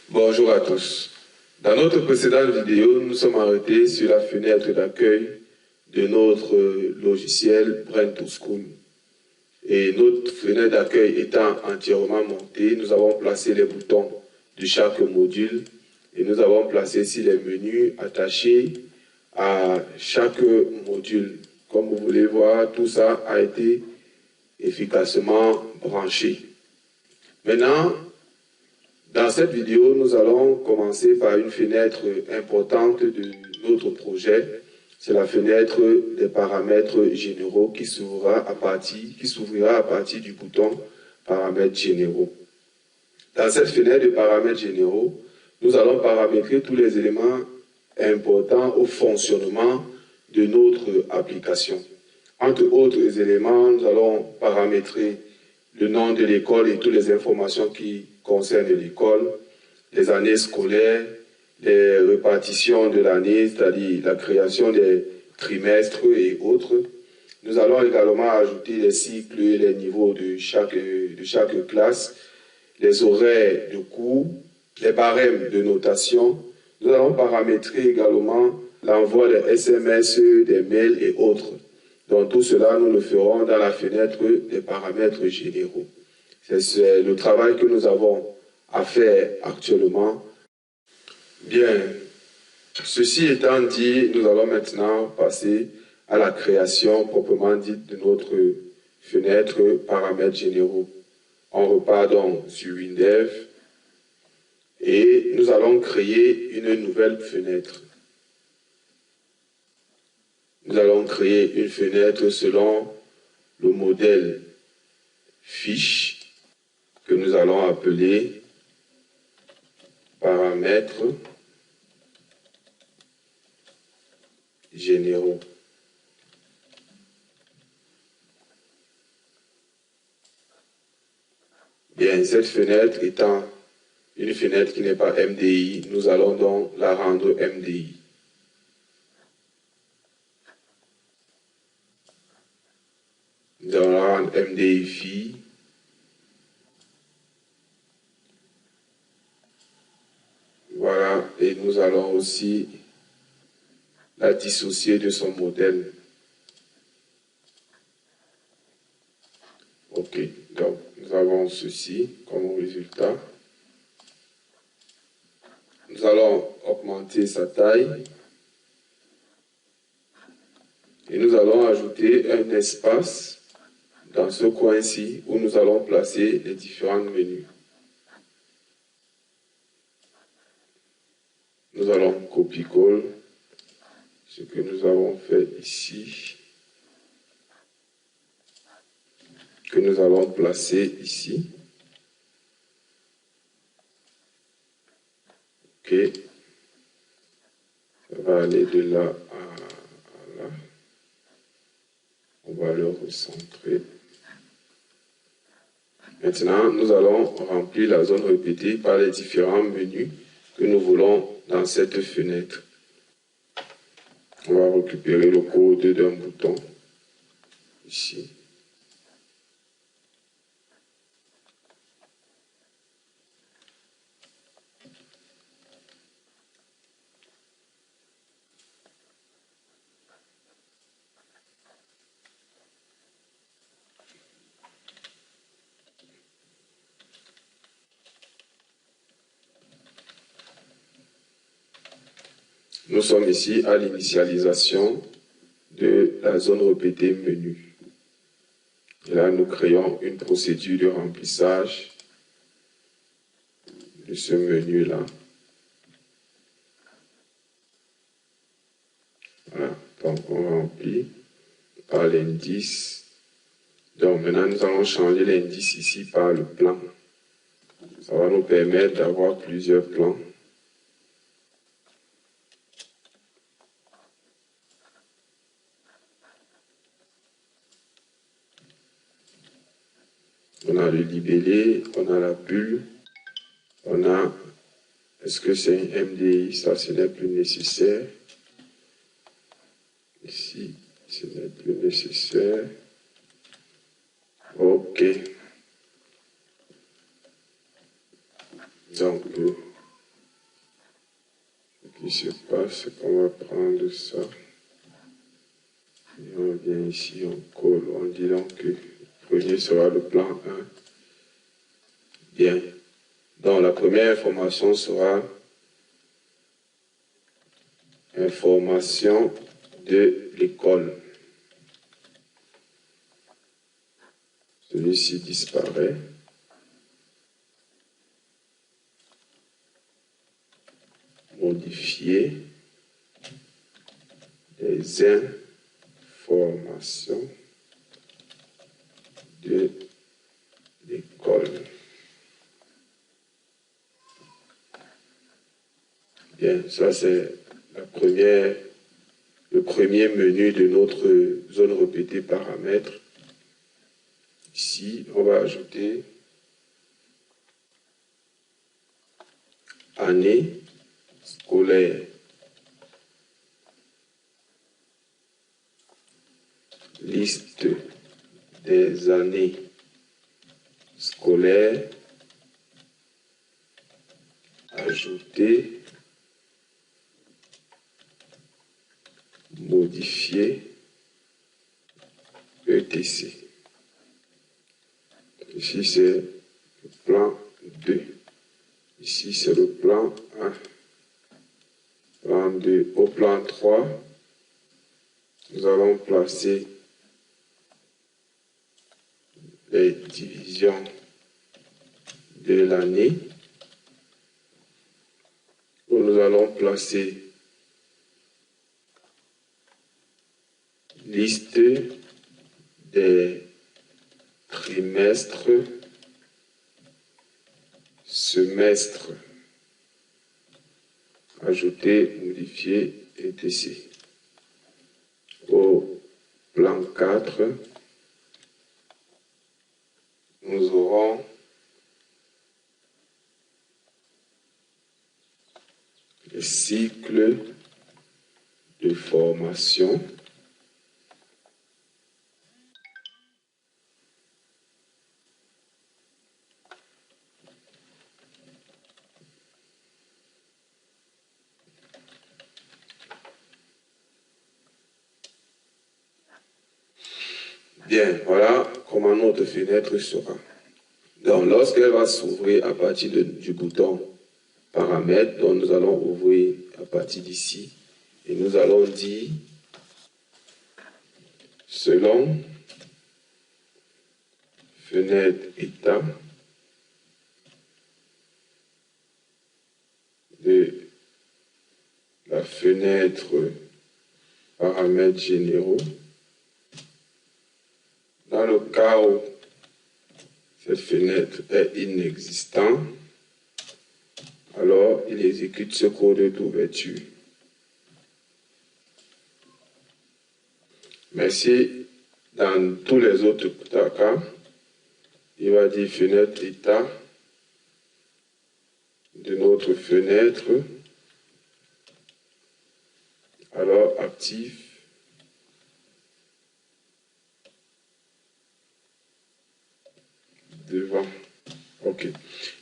Bonjour à tous. Dans notre précédente vidéo, nous sommes arrêtés sur la fenêtre d'accueil de notre logiciel Brain2School. Et notre fenêtre d'accueil étant entièrement montée, nous avons placé les boutons de chaque module et nous avons placé ici les menus attachés à chaque module. Comme vous voulez voir, tout ça a été efficacement branché. Maintenant, dans cette vidéo, nous allons commencer par une fenêtre importante de notre projet. C'est la fenêtre des paramètres généraux qui s'ouvrira à partir du bouton paramètres généraux. Dans cette fenêtre de paramètres généraux, nous allons paramétrer tous les éléments importants au fonctionnement de notre application. Entre autres éléments, nous allons paramétrer le nom de l'école et toutes les informations qui concernent l'école, les années scolaires, les répartitions de l'année, c'est-à-dire la création des trimestres et autres. Nous allons également ajouter les cycles et les niveaux de chaque classe, les horaires de cours, les barèmes de notation. Nous allons paramétrer également l'envoi des SMS, des mails et autres. Donc tout cela, nous le ferons dans la fenêtre des paramètres généraux. C'est le travail que nous avons à faire actuellement. Bien, ceci étant dit, nous allons maintenant passer à la création proprement dite de notre fenêtre paramètres généraux. On repart donc sur Windev et nous allons créer une nouvelle fenêtre. Nous allons créer une fenêtre selon le modèle fiche que nous allons appeler paramètres généraux. Bien, cette fenêtre étant une fenêtre qui n'est pas MDI, nous allons donc la rendre MDI. Nous allons la rendre MDI fille. Voilà, et nous allons aussi la dissocier de son modèle. Ok, donc nous avons ceci comme résultat. Nous allons augmenter sa taille et nous allons ajouter un espace dans ce coin-ci où nous allons placer les différents menus. Nous allons copier-coller ce que nous avons fait ici, que nous allons placer ici. Ok, ça va aller de là à là. On va le recentrer. Maintenant, nous allons remplir la zone répétée par les différents menus que nous voulons dans cette fenêtre. On va récupérer le code d'un bouton ici. Nous sommes ici à l'initialisation de la zone répétée menu. Et là, nous créons une procédure de remplissage de ce menu-là. Voilà, donc on remplit par l'indice. Donc maintenant, nous allons changer l'indice ici par le plan. Ça va nous permettre d'avoir plusieurs plans. On a le libellé, on a la bulle, on a, est-ce que c'est un MDI? Ça, ce n'est plus nécessaire. Ici, ce n'est plus nécessaire. OK. Donc, ce qui se passe, c'est qu'on va prendre ça. Et on vient ici, on colle. On dit donc que le premier sera le plan 1. Bien. Donc, la première information sera information de l'école. Celui-ci disparaît. Modifier les informations de l'école. Bien, ça c'est le premier menu de notre zone répétée paramètres. Ici, on va ajouter année scolaire. Liste des années scolaires. Ajouter. Modifier. ETC. Ici, c'est le plan 2. Ici, c'est le plan 1. Plan 2. Au plan 3, nous allons placer les divisions de l'année, où nous allons placer liste des trimestres, semestres, ajouter, modifier, etc. Au plan 4, nous aurons le cycle de formation. Bien, voilà comment notre fenêtre sera. Donc, lorsqu'elle va s'ouvrir à partir du bouton paramètres, donc nous allons ouvrir à partir d'ici et nous allons dire selon fenêtre état de la fenêtre paramètres généraux. Dans le cas où cette fenêtre est inexistante, alors il exécute ce code d'ouverture. Mais si dans tous les autres cas, il va dire fenêtre état de notre fenêtre, alors actif devant. OK.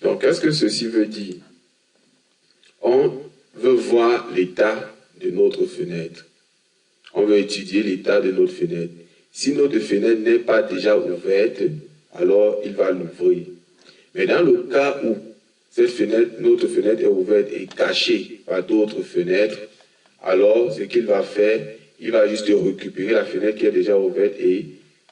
Donc, qu'est-ce que ceci veut dire? On veut voir l'état de notre fenêtre. On veut étudier l'état de notre fenêtre. Si notre fenêtre n'est pas déjà ouverte, alors il va l'ouvrir. Mais dans le cas où cette fenêtre, notre fenêtre est ouverte et cachée par d'autres fenêtres, alors ce qu'il va faire, il va juste récupérer la fenêtre qui est déjà ouverte et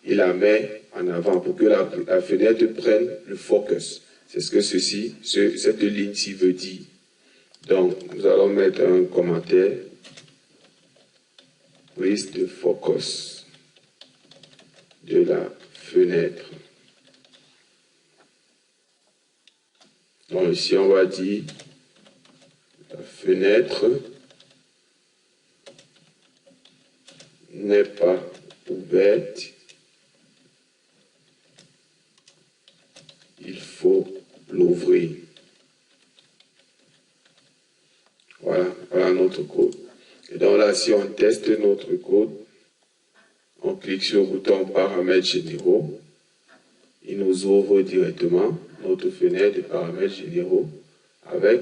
il la met en avant pour que la fenêtre prenne le focus. C'est ce que cette ligne-ci veut dire. Donc, nous allons mettre un commentaire. Prise de focus de la fenêtre. Donc ici, on va dire la fenêtre n'est pas ouverte. Il faut l'ouvrir. Voilà notre code. Et donc là, si on teste notre code, On clique sur le bouton paramètres généraux. Il nous ouvre directement notre fenêtre de paramètres généraux avec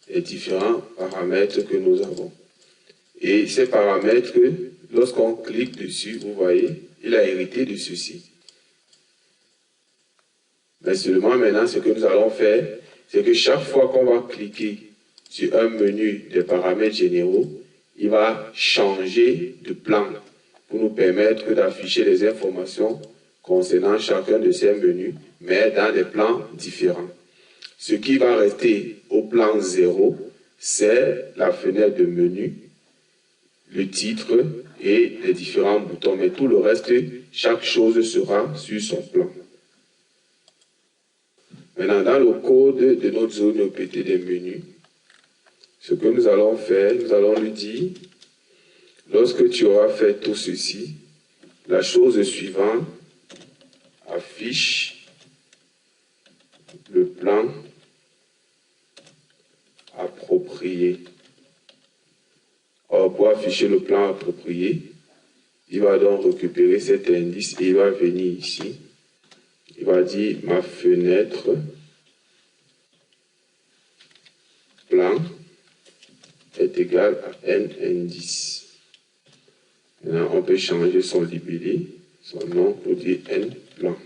les différents paramètres que nous avons. Et ces paramètres, lorsqu'on clique dessus, vous voyez, il a hérité de ceci. Mais seulement maintenant, ce que nous allons faire, c'est que chaque fois qu'on va cliquer sur un menu des paramètres généraux, il va changer de plan pour nous permettre d'afficher les informations concernant chacun de ces menus, mais dans des plans différents. Ce qui va rester au plan 0, c'est la fenêtre de menu, le titre et les différents boutons. Mais tout le reste, chaque chose sera sur son plan. Maintenant, dans le code de notre zone EPT des menus, ce que nous allons faire, nous allons lui dire, lorsque tu auras fait tout ceci, la chose suivante, affiche le plan approprié. Alors, pour afficher le plan approprié, il va donc récupérer cet indice et il va venir ici. Il va dire ma fenêtre plan est égale à n indice. Maintenant, on peut changer son libellé, son nom pour dire n plan.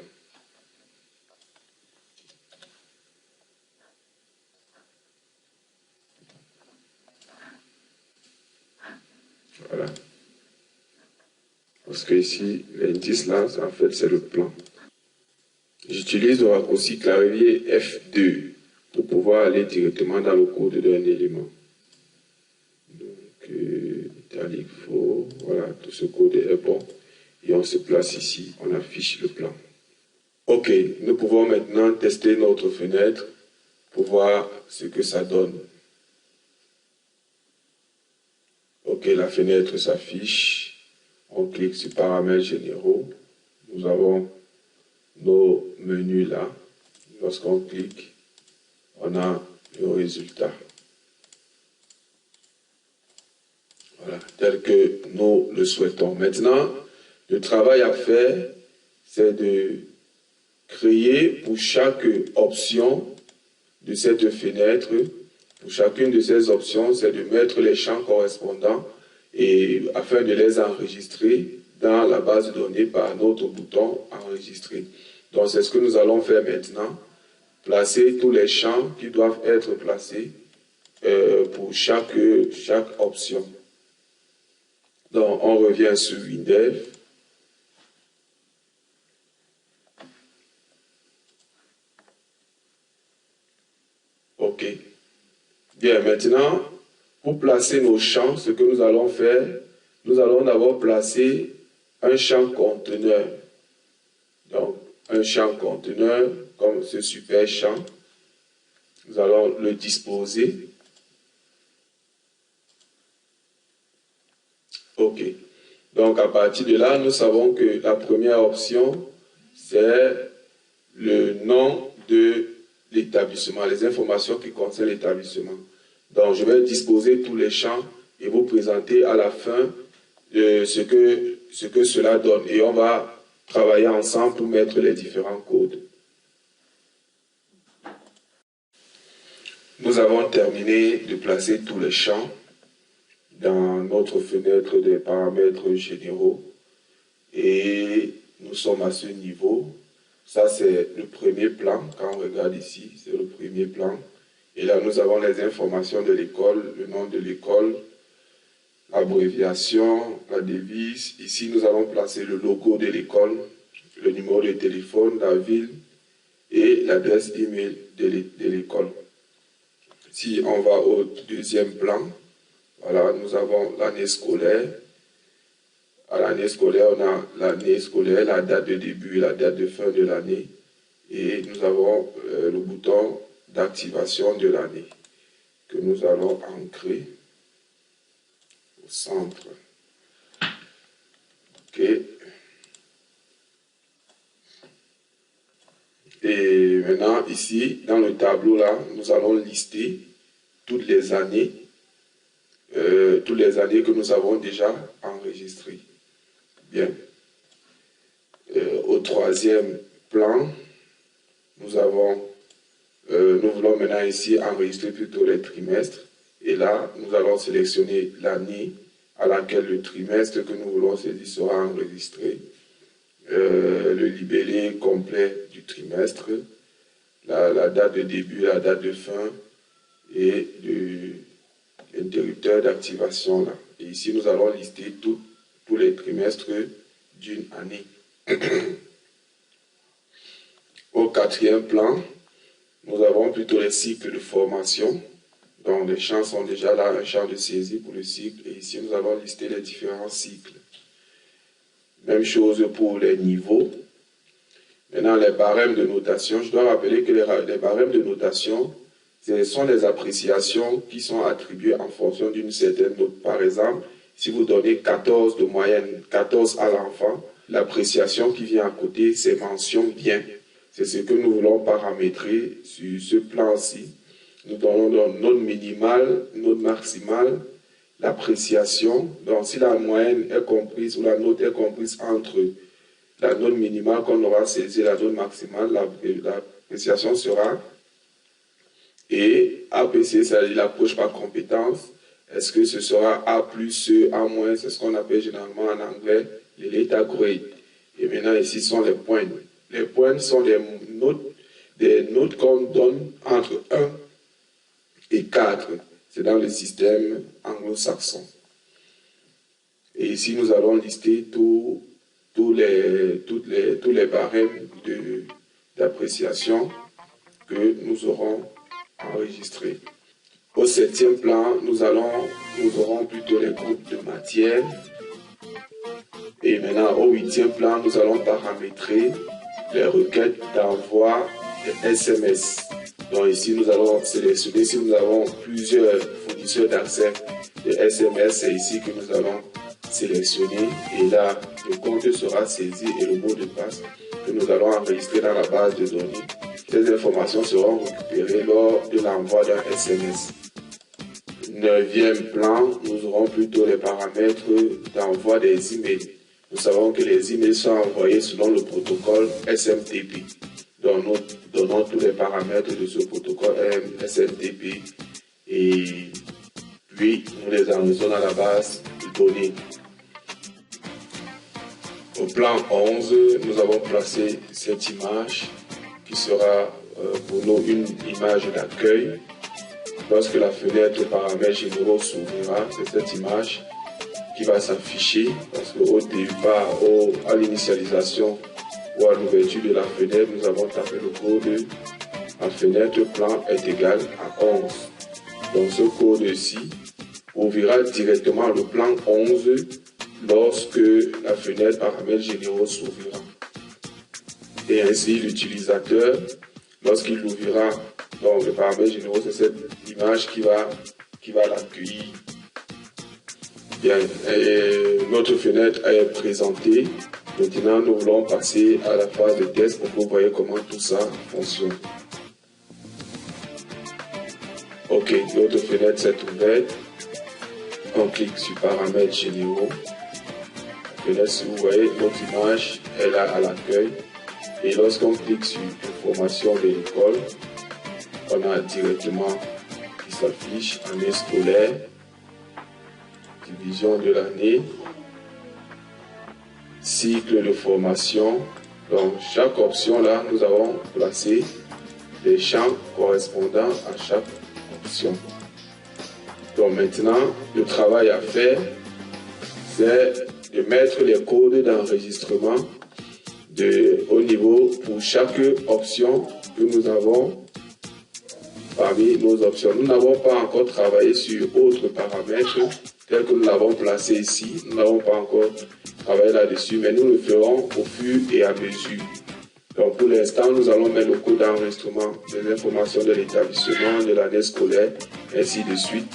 Voilà. Parce que ici, l'indice là, en fait, c'est le plan. J'utilise le raccourci clavier F2 pour pouvoir aller directement dans le code d'un élément. Donc, italique, faux, voilà, tout ce code est bon. Et on se place ici, on affiche le plan. Ok, nous pouvons maintenant tester notre fenêtre pour voir ce que ça donne. Ok, la fenêtre s'affiche. On clique sur paramètres généraux. Nous avons nos menus là. Lorsqu'on clique, on a le résultat. Voilà, tel que nous le souhaitons. Maintenant, le travail à faire, c'est de créer pour chaque option de cette fenêtre, pour chacune de ces options, c'est de mettre les champs correspondants et afin de les enregistrer dans la base de données par notre bouton enregistrer. Donc c'est ce que nous allons faire maintenant, placer tous les champs qui doivent être placés pour chaque option. Donc on revient sur WinDev. Ok. Bien, maintenant, pour placer nos champs, ce que nous allons faire, nous allons d'abord placer un champ conteneur. Donc, un champ conteneur, comme ce super champ, nous allons le disposer. Ok. Donc, à partir de là, nous savons que la première option, c'est le nom de l'établissement, les informations qui concernent l'établissement. Donc, je vais disposer tous les champs et vous présenter à la fin ce que cela donne. Et on va travailler ensemble pour mettre les différents codes. Nous avons terminé de placer tous les champs dans notre fenêtre des paramètres généraux. Et nous sommes à ce niveau. Ça, c'est le premier plan. Quand on regarde ici, c'est le premier plan. Et là, nous avons les informations de l'école, le nom de l'école, l'abréviation, la devise. Ici, nous allons placer le logo de l'école, le numéro de téléphone, la ville et l'adresse email de l'école. Si on va au deuxième plan, voilà, nous avons l'année scolaire. À l'année scolaire, on a l'année scolaire, la date de début et la date de fin de l'année. Et nous avons le bouton d'activation de l'année que nous allons ancrer au centre. OK. Et maintenant, ici, dans le tableau, là, nous allons lister toutes les années que nous avons déjà enregistrées. Bien. Au troisième plan, nous voulons maintenant ici enregistrer plutôt les trimestres. Et là, nous allons sélectionner l'année à laquelle le trimestre que nous voulons saisir sera enregistré, le libellé complet du trimestre, la date de début, la date de fin et l'interrupteur d'activation. Et ici, nous allons lister tous les trimestres d'une année. Au quatrième plan, nous avons plutôt les cycles de formation. Donc les champs sont déjà là, un champ de saisie pour le cycle. Et ici, nous allons lister les différents cycles. Même chose pour les niveaux. Maintenant, les barèmes de notation. Je dois rappeler que les barèmes de notation, ce sont des appréciations qui sont attribuées en fonction d'une certaine note. Par exemple, si vous donnez 14 de moyenne, 14 à l'enfant, l'appréciation qui vient à côté, c'est mention bien. C'est ce que nous voulons paramétrer sur ce plan-ci. Nous donnons donc note minimale, note maximale, l'appréciation. Donc, si la moyenne est comprise ou la note est comprise entre la note minimale qu'on aura saisie et la note maximale, l'appréciation sera. Et APC, c'est-à-dire l'approche par compétence. Est-ce que ce sera A plus, A moins, c'est ce qu'on appelle généralement en anglais les letter grade. Et maintenant, ici sont les points. Les points sont des notes qu'on donne entre 1 et 4. C'est dans le système anglo-saxon. Et ici, nous allons lister tous les barèmes d'appréciation que nous aurons enregistrés. Au septième plan, nous aurons plutôt les groupes de matières. Et maintenant, au huitième plan, nous allons paramétrer les requêtes d'envoi de SMS. Donc ici, nous allons sélectionner, si nous avons plusieurs fournisseurs d'accès de SMS, c'est ici que nous allons sélectionner. Et là, le compte sera saisi et le mot de passe que nous allons enregistrer dans la base de données. Ces informations seront récupérées lors de l'envoi d'un SMS. Neuvième plan, nous aurons plutôt les paramètres d'envoi des emails. Nous savons que les emails sont envoyés selon le protocole SMTP. Donc nous donnons tous les paramètres de ce protocole SMTP et puis nous les enregistrons dans la base de données. Au plan 11, nous avons placé cette image qui sera pour nous une image d'accueil. Lorsque la fenêtre paramètres généraux s'ouvrira, c'est cette image qui va s'afficher parce qu'au départ, à l'initialisation ou à l'ouverture de la fenêtre, nous avons tapé le code. La fenêtre plan est égal à 11. Donc ce code-ci ouvrira directement le plan 11 lorsque la fenêtre paramètres généraux s'ouvrira. Et ainsi, l'utilisateur, lorsqu'il ouvrira donc le paramètre généraux, c'est cette image qui va l'accueillir. Bien, notre fenêtre est présentée. Maintenant, nous voulons passer à la phase de test pour que vous voyez comment tout ça fonctionne. Ok, notre fenêtre s'est ouverte. On clique sur paramètres généraux. Fenêtre, si vous voyez, notre image est là à l'accueil. Et lorsqu'on clique sur information de l'école, on a directement qui s'affiche année scolaire, division de l'année, cycle de formation. Donc chaque option là, nous avons placé des champs correspondant à chaque option. Donc maintenant, le travail à faire, c'est de mettre les codes d'enregistrement au niveau pour chaque option que nous avons parmi nos options. Nous n'avons pas encore travaillé sur autres paramètres tels que nous l'avons placé ici. Nous n'avons pas encore travaillé là-dessus, mais nous le ferons au fur et à mesure. Donc pour l'instant, nous allons mettre le code d'enregistrement des informations de l'établissement, de l'année scolaire, ainsi de suite,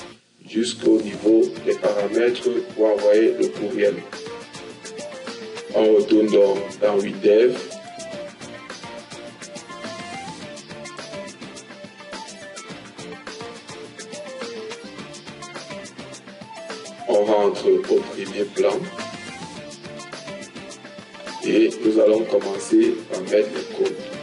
jusqu'au niveau des paramètres pour envoyer le courriel. On retourne donc dans WinDev. On rentre au premier plan. Et nous allons commencer par mettre le code.